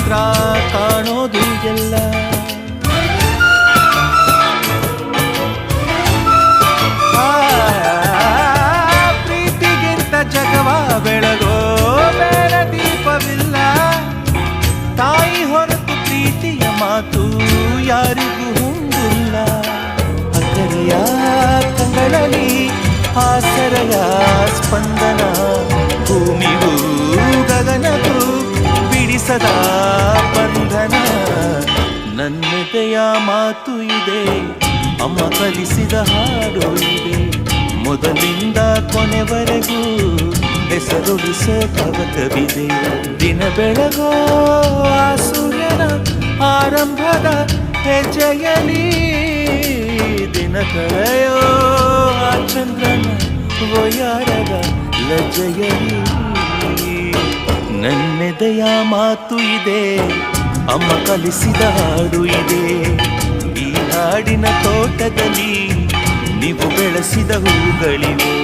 ಮಾತ್ರ ಕಾಣೋದು ಎಲ್ಲ. ಪ್ರೀತಿಗಿಂತ ಜಗವ ಬೆಳಗೋ ಬೇಡ ದೀಪವಿಲ್ಲ. ತಾಯಿ ಹೊರತು ಪ್ರೀತಿಯ ಮಾತು ಯಾರಿಗೂ ಹೊಂದಿಲ್ಲ. ಅಕ್ಕರೆಯ ಕಂಗಳಲ್ಲಿ ಆಸರೆಯ ಸ್ಪಂದನ, ಭೂಮಿಗೂ ಗಗನಗೂ ಬಿಡಿಸದ ಬಂಧನ. ನನ್ನೆದೆಯ ಮಾತು ಇದೆ, ಅಮ್ಮ ಕಲಿಸಿದ ಹಾಡು ಇದೆ. ಮೊದಲಿಂದ ಕೊನೆವರೆಗೂ ಹೆಸರುಳಿಸೋ ಕವಕವಿದೆ. ದಿನ ಬೆಳಗೋ ಆ ಸೂರ್ಯನ ಆರಂಭದ ಹೆಜ್ಜೆಯಲಿ, ದಿನ ಕಳೆಯೋ ಆ ಚಂದ್ರನ ವಯಾರದ ಲಜ್ಜೆಯಲಿ. ನನ್ನೆದೆಯ ಮಾತು ಇದೆ, ಅಮ್ಮ ಕಲಿಸಿದ ಹಾಡು ಇದೆ. ಈ ಹಾಡಿನ ತೋಟದಲ್ಲಿ ನೀವು ಬೆಳೆಸಿದ ಹೂಗಳಿವೆ.